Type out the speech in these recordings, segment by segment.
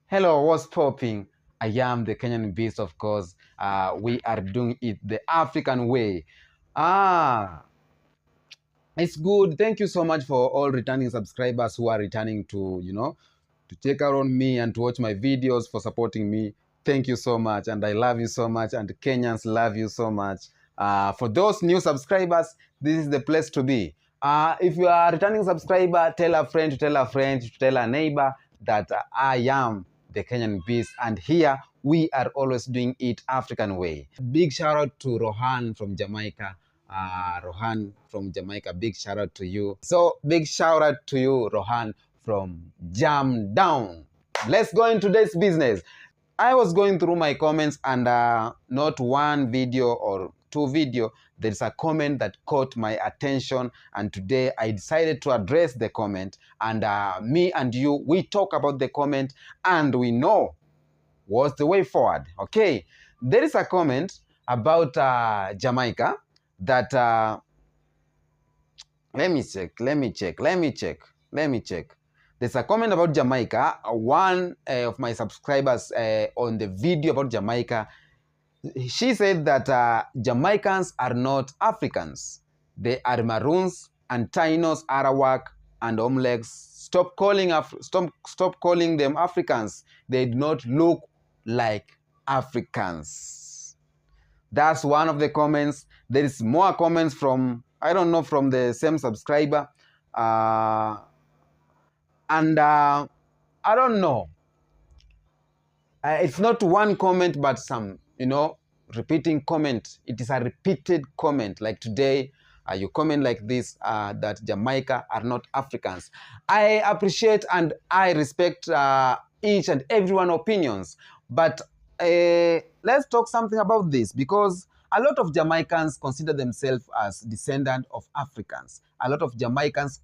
Hello, what's popping? I am the Kenyan Beast, of course. We are doing it the African way. Ah, it's good. Thank you so much for all returning subscribers who are returning to check out on me and to watch my videos, for supporting me. Thank you so much, and I love you so much, and Kenyans love you so much. For those new subscribers, this is the place to be. If you are a returning subscriber, tell a friend to tell a friend to tell a neighbor that I am the Kenyan Beast, and here we are always doing it African way. Big shout out to Rohan from Jamaica. Rohan from Jamaica, big shout out to you. So big shout out to you, Rohan from Jam Down. Let's go into today's business. I was going through my comments, and not one video or two video, there's a comment that caught my attention, and today I decided to address the comment, and me and you, we talk about the comment and we know what's the way forward. Okay, there is a comment about Jamaica that let me check. There's a comment about Jamaica. One of my subscribers on the video about Jamaica, she said that Jamaicans are not Africans. They are Maroons and Tainos, Arawak and Omlegs. Stop calling them Africans. They do not look like Africans. That's one of the comments. There is more comments from, I don't know, from the same subscriber. I don't know. It's not one comment, but some, repeating comment. It is a repeated comment. Like today, you comment like this, that Jamaica are not Africans. I appreciate and I respect each and everyone's opinions. But let's talk something about this, because a lot of Jamaicans consider themselves as descendants of Africans. A lot of Jamaicans,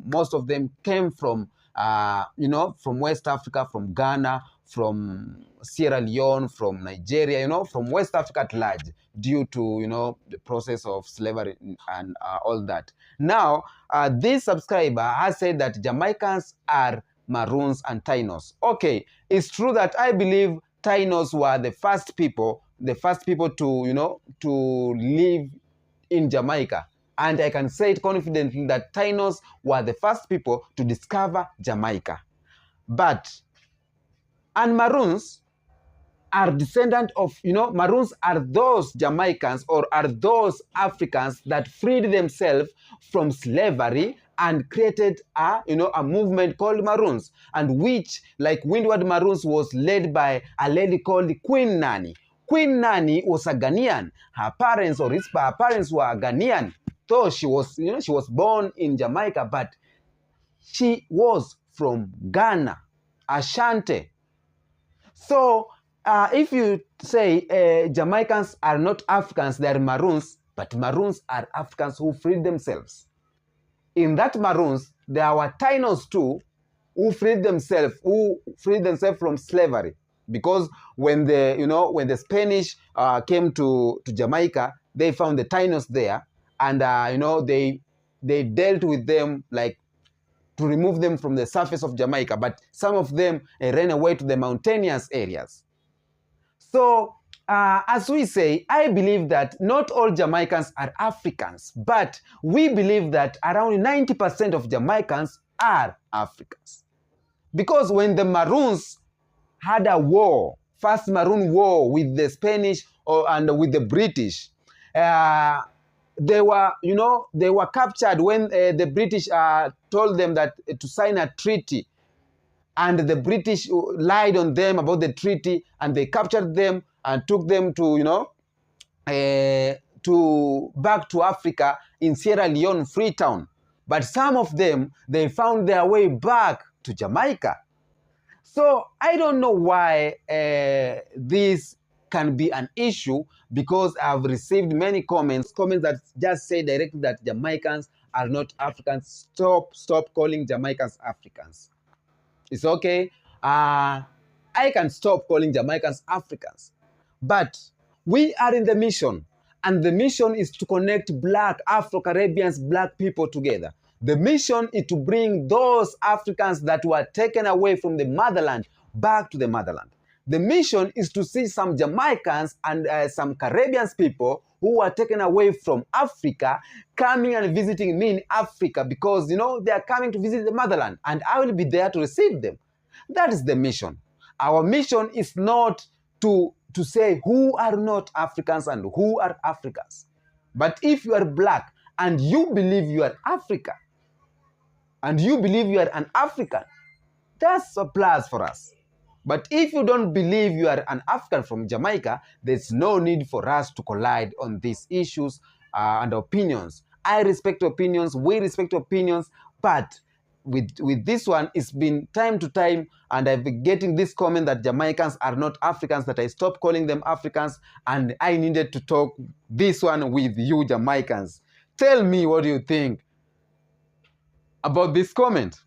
most of them came from, from West Africa, from Ghana, from Sierra Leone, from Nigeria, from West Africa at large, due to, the process of slavery and all that. Now, this subscriber has said that Jamaicans are Maroons and Tainos. Okay, it's true that I believe Tainos were the first people to, to live in Jamaica. And I can say it confidently that Tainos were the first people to discover Jamaica. And Maroons are descendant of, Maroons are those Jamaicans or are those Africans that freed themselves from slavery and created a movement called Maroons, and which, like Windward Maroons, was led by a lady called Queen Nanny. Queen Nanny was a Ghanaian. Her parents were Ghanaian, though she was, she was born in Jamaica, but she was from Ghana, Ashanti. So if you say Jamaicans are not Africans, they are Maroons, but Maroons are Africans who freed themselves. In that Maroons, there were Tainos too, who freed themselves from slavery. Because when the Spanish came to Jamaica, they found the Tainos there, and they dealt with them, like, to remove them from the surface of Jamaica, but some of them ran away to the mountainous areas. So, as we say, I believe that not all Jamaicans are Africans, but we believe that around 90% of Jamaicans are Africans. Because when the Maroons had a war, first Maroon War with the Spanish and with the British, they were captured when the British told them that to sign a treaty, and the British lied on them about the treaty, and they captured them and took them to back to Africa in Sierra Leone, Freetown. But some of them, they found their way back to Jamaica. So I don't know why this can be an issue, because I've received many comments that just say directly that Jamaicans are not Africans. Stop calling Jamaicans Africans. It's okay. I can stop calling Jamaicans Africans. But we are in the mission, and the mission is to connect Black Afro-Caribbeans, Black people together. The mission is to bring those Africans that were taken away from the motherland back to the motherland. The mission is to see some Jamaicans and some Caribbean people who were taken away from Africa coming and visiting me in Africa because, you know, they are coming to visit the motherland and I will be there to receive them. That is the mission. Our mission is not to say who are not Africans and who are Africans. But if you are black and you believe you are Africa, and you believe you are an African, that's a plus for us. But if you don't believe you are an African from Jamaica, there's no need for us to collide on these issues and opinions. I respect opinions, we respect opinions, but with this one, it's been time to time, and I've been getting this comment that Jamaicans are not Africans, that I stopped calling them Africans, and I needed to talk this one with you Jamaicans. Tell me what you think about this comment.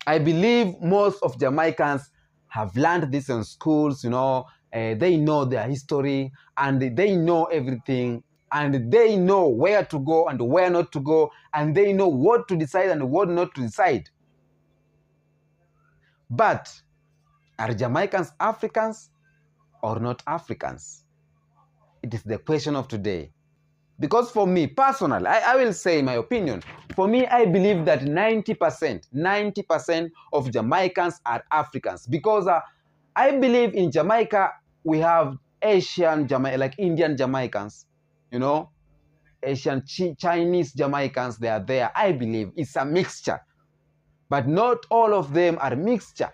I believe most of Jamaicans have learned this in schools, you know, they know their history and they know everything and they know where to go and where not to go and they know what to decide and what not to decide. But are Jamaicans Africans or not Africans? It is the question of today. Because for me, personally, I will say my opinion. For me, I believe that 90% of Jamaicans are Africans. Because I believe in Jamaica, we have Asian Jamaica, like Indian Jamaicans, you know, Asian Chinese Jamaicans, they are there. I believe it's a mixture. But not all of them are mixture.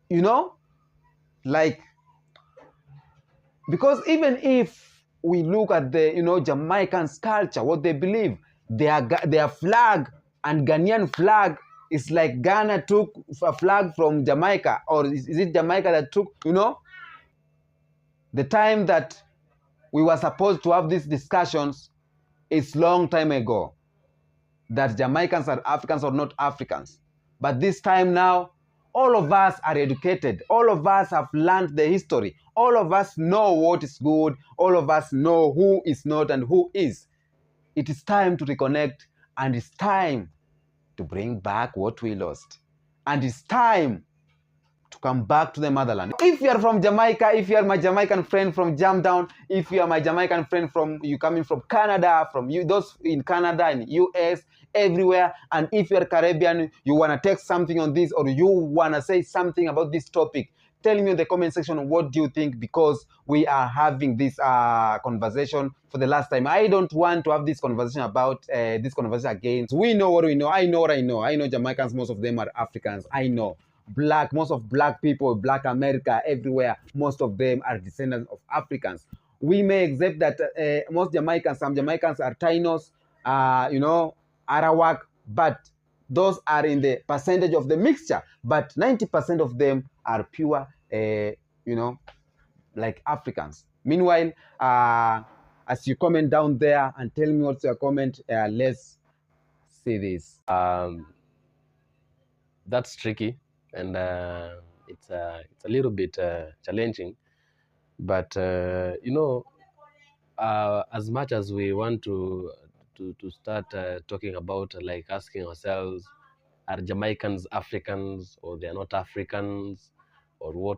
You know, like, because even if we look at the, you know, Jamaicans culture, what they believe, their flag and Ghanaian flag is like Ghana took a flag from Jamaica, or is it Jamaica that took, you know? The time that we were supposed to have these discussions is long time ago, that Jamaicans are Africans or not Africans. But this time now, all of us are educated. All of us have learned the history. All of us know what is good. All of us know who is not and who is. It is time to reconnect, and it's time to bring back what we lost. And it's time to come back to the motherland. If you are from Jamaica, if you are my Jamaican friend from Jamdown, if you are my Jamaican friend from, you coming from Canada, from you, those in Canada and US, everywhere, and if you are Caribbean, you want to text something on this, or you want to say something about this topic, tell me in the comment section what do you think, because we are having this conversation for the last time. I don't want to have this conversation about this conversation again. So we know what we know. I know what I know. I know Jamaicans, most of them are Africans. I know. Black, most of black people, black America, everywhere, most of them are descendants of Africans. We may accept that most Jamaicans, some Jamaicans are Tainos, you know, Arawak, but those are in the percentage of the mixture. But 90% of them are pure, you know, like Africans. Meanwhile, as you comment down there and tell me what's your comment, let's see this. That's tricky, and it's a little bit challenging, but you know, as much as we want to start talking about, like, asking ourselves, are Jamaicans Africans or they are not Africans, or what,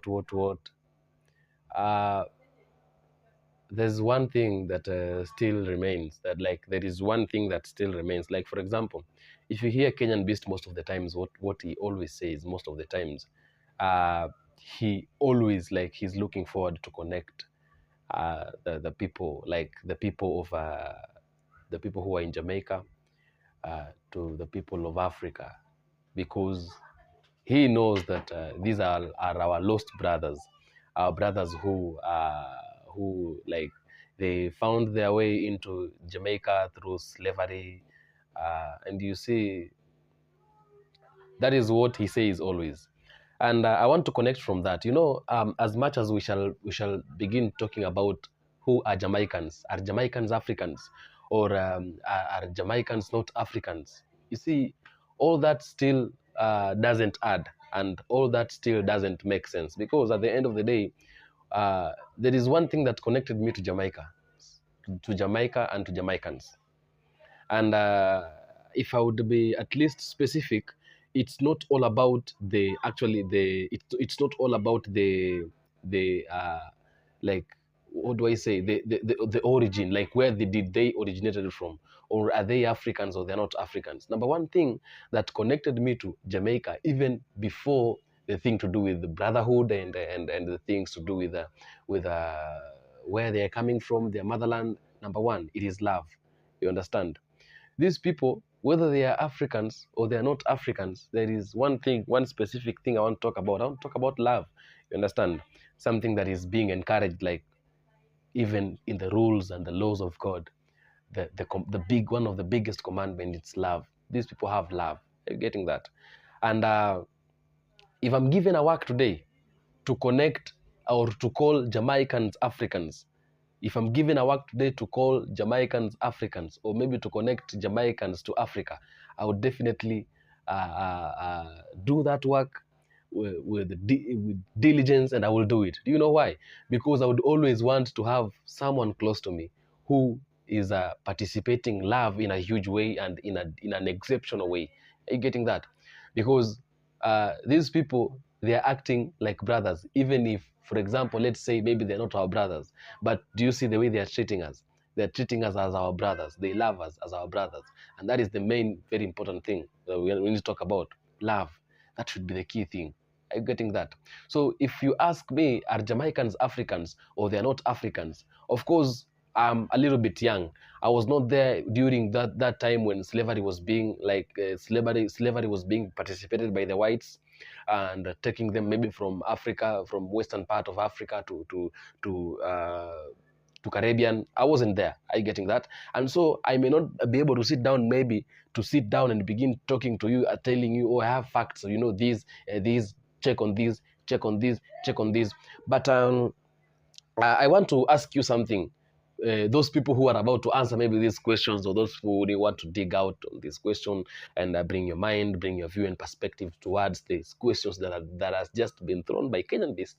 there's one thing that still remains, that, like, there is one thing that still remains. Like, for example, if you hear Kenyan Beast, most of the times, what he always says, most of the times, he always, like, he's looking forward to connect the people, like the people of the people who are in Jamaica to the people of Africa, because he knows that these are our lost brothers, our brothers who like, they found their way into Jamaica through slavery, and you see, that is what he says always. And I want to connect from that. You know, as much as we shall begin talking about who are Jamaicans Africans, or are Jamaicans not Africans, you see, all that still doesn't add, and all that still doesn't make sense, because at the end of the day, there is one thing that connected me to Jamaica and to Jamaicans, And if I would be at least specific, it's not all about the actually the it's not all about the like, what do I say, the origin, like where did they originated from, or are they Africans or they're not Africans. Number one thing that connected me to Jamaica, even before the thing to do with the brotherhood and the things to do with where they are coming from, their motherland. Number one, it is love. You understand? These people, whether they are Africans or they are not Africans, there is one thing, one specific thing I want to talk about. I want to talk about love. You understand? Something that is being encouraged, like even in the rules and the laws of God. The big one of the biggest commandments, it's love. These people have love. Are you getting that? And if I'm given a work today to connect or to call Jamaicans Africans, if I'm given a work today to call Jamaicans Africans, or maybe to connect Jamaicans to Africa, I would definitely do that work with diligence, and I will do it. Do you know why? Because I would always want to have someone close to me who is participating love in a huge way and in an exceptional way. Are you getting that? Because these people, they are acting like brothers, even if, for example, let's say maybe they're not our brothers, but do you see the way they are treating us? They're treating us as our brothers. They love us as our brothers. And that is the main, very important thing that we need to talk about. Love. That should be the key thing. Are you getting that? So if you ask me, are Jamaicans Africans or they're not Africans? Of course, I'm a little bit young. I was not there during that time when slavery was being slavery was being participated by the whites, and taking them maybe from Africa, from western part of Africa to Caribbean. I wasn't there. Are you getting that? And so I may not be able to sit down, maybe to sit down and begin talking to you, telling you, oh, I have facts, you know, these, check on this, check on this, check on this. But I want to ask you something. Those people who are about to answer maybe these questions, or those who really want to dig out on this question and bring your mind, bring your view and perspective towards these questions that has just been thrown by Kenyan Beast.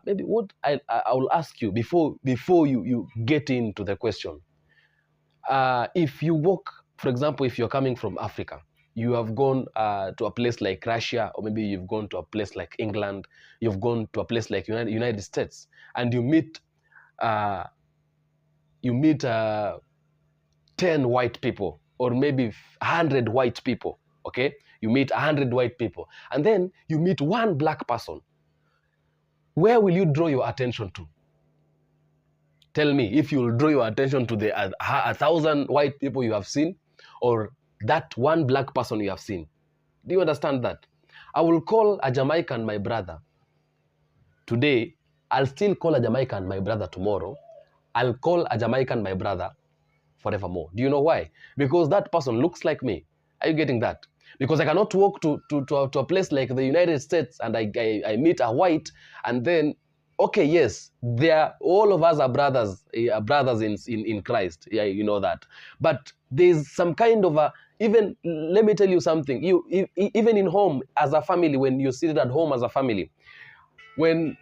Maybe what I will ask you before you get into the question. If you walk, for example, if you're coming from Africa, you have gone to a place like Russia, or maybe you've gone to a place like England, you've gone to a place like United States, and you meet 10 white people, or maybe 100 white people, okay? You meet 100 white people, and then you meet one black person. Where will you draw your attention to? Tell me if you will draw your attention to the 1,000 white people you have seen, or that one black person you have seen. Do you understand that? I will call a Jamaican my brother today. I'll still call a Jamaican my brother tomorrow. I'll call a Jamaican my brother forevermore. Do you know why? Because that person looks like me. Are you getting that? Because I cannot walk to a place like the United States and I meet a white, and then, okay, yes, all of us are brothers, in Christ. Yeah, you know that. But there's some kind of even, let me tell you something. Even in home as a family, when you're seated at home as a family, when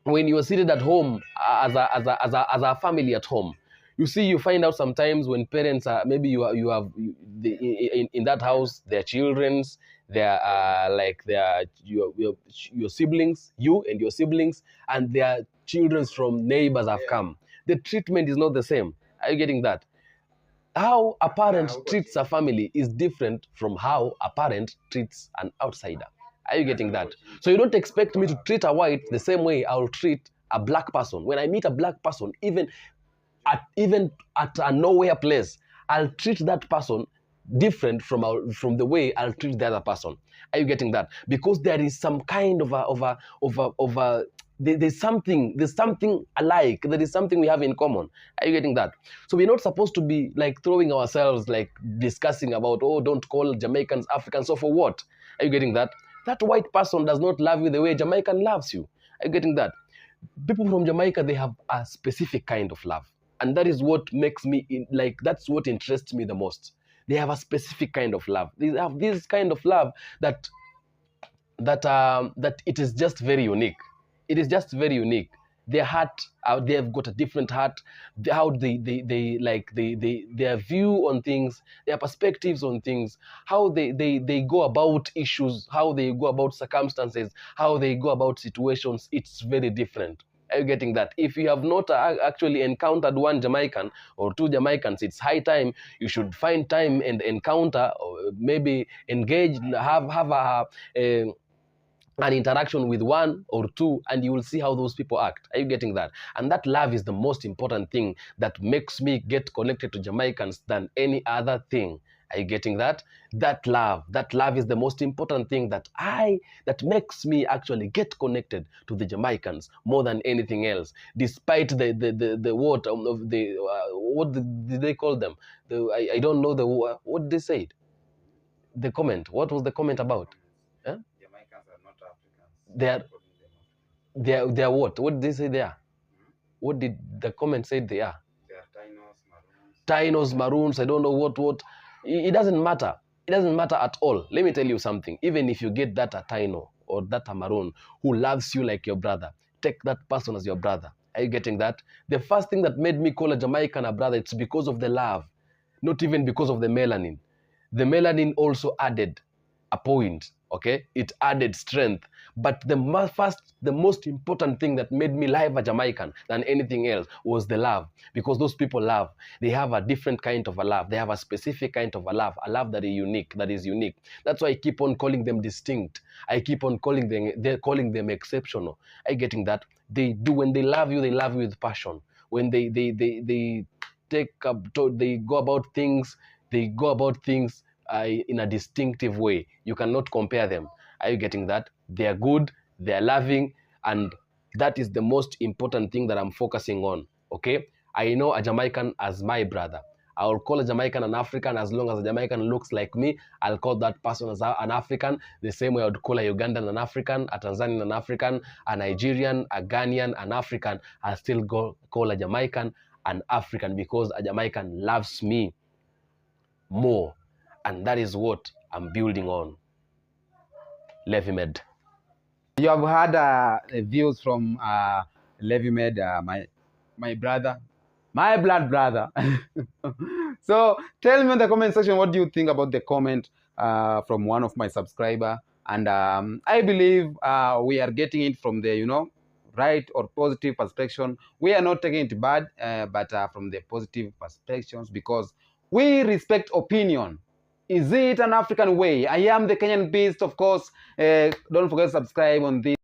you're seated at home as a family at home, you see, you find out sometimes when parents are, maybe in that house, their children's, your siblings, you and your siblings, and their children from neighbors have come. The treatment is not the same. Are you getting that? How a parent treats a family is different from how a parent treats an outsider. Are you getting that? So you don't expect me to treat a white the same way I'll treat a black person. When I meet a black person, even at a nowhere place, I'll treat that person different from the way I'll treat the other person. Are you getting that? Because there is some kind there's something alike. There is something we have in common. Are you getting that? So we're not supposed to be like throwing ourselves, like discussing about, oh, don't call Jamaicans Africans. So for what? Are you getting that? That white person does not love you the way Jamaican loves you. Are you getting that? People from Jamaica, they have a specific kind of love. And that is what makes me, that's what interests me the most. They have a specific kind of love. They have this kind of love that it is just very unique. It is just very unique. Their heart, they've got a different heart. How they like their view on things, their perspectives on things, how they go about issues, how they go about circumstances, how they go about situations. It's very different. Are you getting that? If you have not actually encountered one Jamaican or two Jamaicans, it's high time you should find time and encounter, or maybe engage, have an interaction with one or two, and you will see how those people act. Are you getting that? And that love is the most important thing that makes me get connected to Jamaicans than any other thing. Are you getting that? That love is the most important thing that makes me actually get connected to the Jamaicans more than anything else. Despite the what did they call them? I don't know what did they say. The comment. What was the comment about? Huh? Jamaicans are not Africans. They are what? What did they say they are? What did the comment say they are? They are Tainos, Maroons. Tainos, Maroons, I don't know what. It doesn't matter. It doesn't matter at all. Let me tell you something. Even if you get that a Taino or that a Maroon who loves you like your brother, take that person as your brother. Are you getting that? The first thing that made me call a Jamaican a brother, it's because of the love, not even because of the melanin. The melanin also added a point, okay? It added strength. But the most important thing that made me love a Jamaican than anything else was the love. Because those people love. They have a different kind of a love. They have a specific kind of a love that is unique. That's why I keep on calling them distinct. I keep on calling them exceptional. Are you getting that? They do, when they love you with passion. When they go about things, in a distinctive way. You cannot compare them. Are you getting that? They are good, they are loving, and that is the most important thing that I'm focusing on. Okay? I know a Jamaican as my brother. I will call a Jamaican an African as long as a Jamaican looks like me. I'll call that person as an African. The same way I would call a Ugandan an African, a Tanzanian an African, a Nigerian, a Ghanaian an African. I'll still call a Jamaican an African because a Jamaican loves me more. And that is what I'm building on. Levimed. You have had views from Levimed, my brother, my blood brother. So tell me in the comment section, what do you think about the comment from one of my subscriber? And I believe we are getting it from the right or positive perspective. We are not taking it bad, but from the positive perspectives, because we respect opinion. Is it an African way? I am the Kenyan Beast, of course. Don't forget to subscribe on this.